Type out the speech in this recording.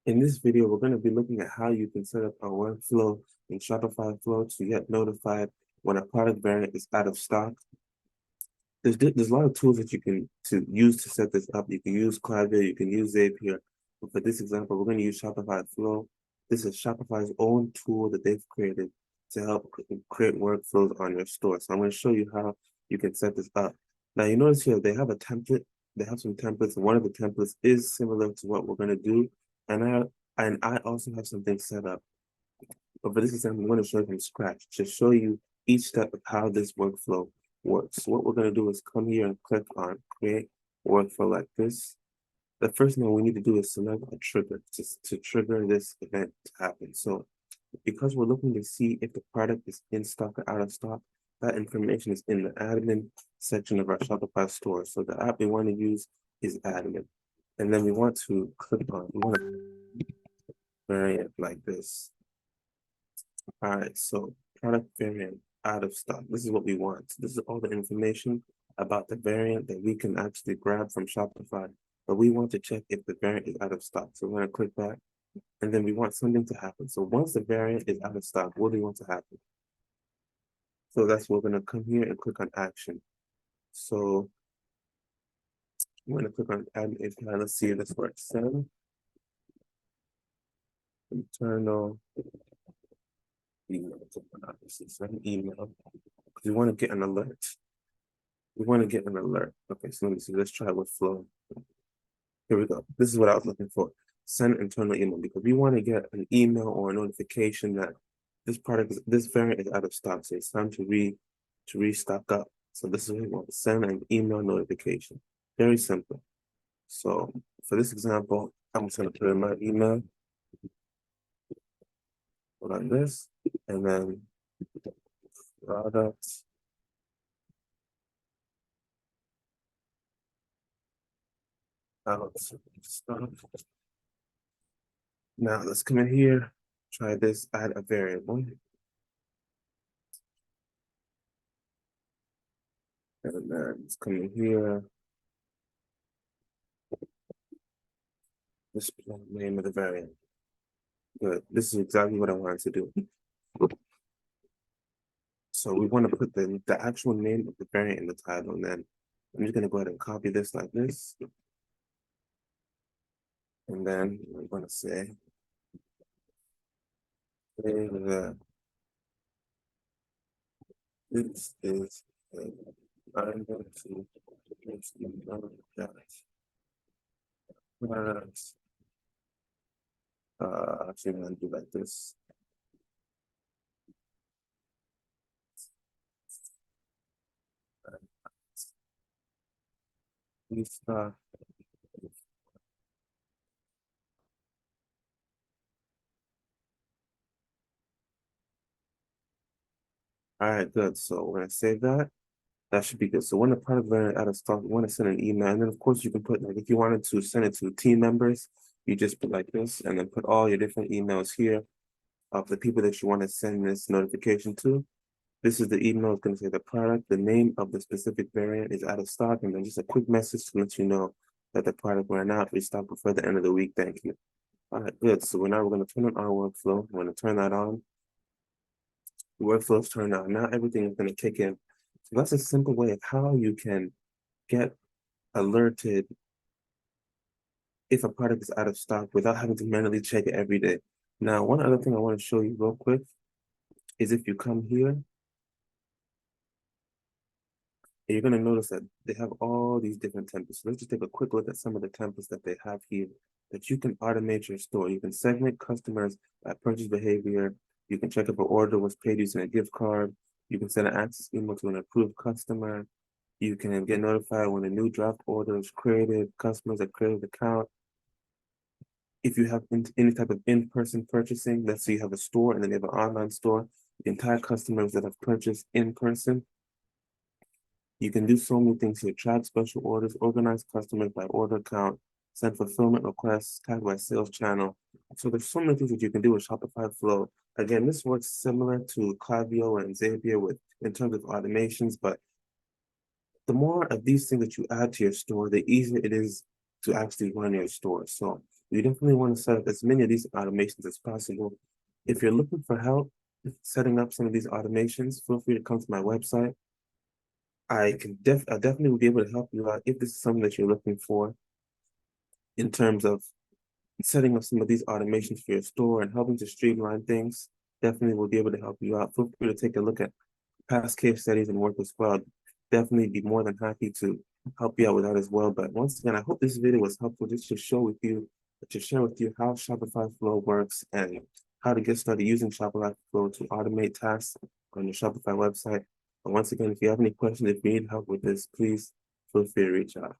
In this video, we're going to be looking at how you can set up a workflow in Shopify Flow to get notified when a product variant is out of stock. There's a lot of tools that you can use to set this up. You can use Klaviyo, you can use Zapier. But for this example, we're going to use Shopify Flow. This is Shopify's own tool that they've created to help create workflows on your store. So I'm going to show you how you can set this up. Now you notice here they have a template. They have some templates, and one of the templates is similar to what we're going to do. And I also have something set up. But for this example, I'm going to show you from scratch to show you each step of how this workflow works. So what we're going to do is come here and click on create workflow like this. The first thing we need to do is select a trigger to trigger this event to happen. So because we're looking to see if the product is in stock or out of stock, that information is in the admin section of our Shopify store. So the app we want to use is admin. And then we want to we want to variant like this. All right, so product variant out of stock. This is what we want. This is all the information about the variant that we can actually grab from Shopify, but we want to check if the variant is out of stock. So we're going to click that, and then we want something to happen. So once the variant is out of stock, what do we want to happen? So that's what we're going to come here and click on action. So we're going to click on add API. Let's see if this works. Send internal email. Send email because we want to get an alert. We want to get an alert. Okay, so let me see. Let's try with Flow. Here we go. This is what I was looking for. Send internal email because we want to get an email or a notification that this variant is out of stock. So it's time to restock up. So this is what we want. Send an email notification. Very simple. So for this example, I'm just going to put in my email like this, and then products. Out stock. Now let's come in here, try this, add a variable. And then let's come in here, display name of the variant. Good, this is exactly what I wanted to do. So we want to put the actual name of the variant in the title, and then I'm just gonna go ahead and copy this like this. And then I'm gonna say, this is I'm going to products. Actually, I'm gonna do like this. Restock. All right, good. So we're gonna save that. That should be good. So when the product variant out of stock, you want to send an email, and then of course you can put like if you wanted to send it to team members, you just put like this, and then put all your different emails here of the people that you want to send this notification to. This is the email. It's going to say the product, the name of the specific variant is out of stock, and then just a quick message to let you know that the product ran out. Restock before the end of the week. Thank you. All right, good. So we're going to turn on our workflow. We're going to turn that on. The workflow's turned on. Now everything is going to kick in. So that's a simple way of how you can get alerted if a product is out of stock without having to manually check it every day. Now, one other thing I want to show you real quick is if you come here, you're going to notice that they have all these different templates. So let's just take a quick look at some of the templates that they have here that you can automate your store. You can segment customers by purchase behavior. You can check if an order was paid using a gift card. You can send an access email to an approved customer. You can get notified when a new draft order is created, customers that created account. If you have any type of in-person purchasing, let's say you have a store and then you have an online store, you can tag customers that have purchased in person. You can do so many things here. Track special orders, organize customers by order count, send fulfillment requests, tag by sales channel. So there's so many things that you can do with Shopify Flow. Again, this works similar to Klaviyo and Zapier in terms of automations, but the more of these things that you add to your store, the easier it is to actually run your store. So you definitely want to set up as many of these automations as possible. If you're looking for help setting up some of these automations, feel free to come to my website. I definitely will be able to help you out if this is something that you're looking for in terms of setting up some of these automations for your store and helping to streamline things. Definitely will be able to help you out. Feel free to take a look at past case studies and work as well. Definitely be more than happy to help you out with that as well. But once again, I hope this video was helpful just to share with you how Shopify Flow works and how to get started using Shopify Flow to automate tasks on your Shopify website. And once again, if you have any questions, if you need help with this, please feel free to reach out.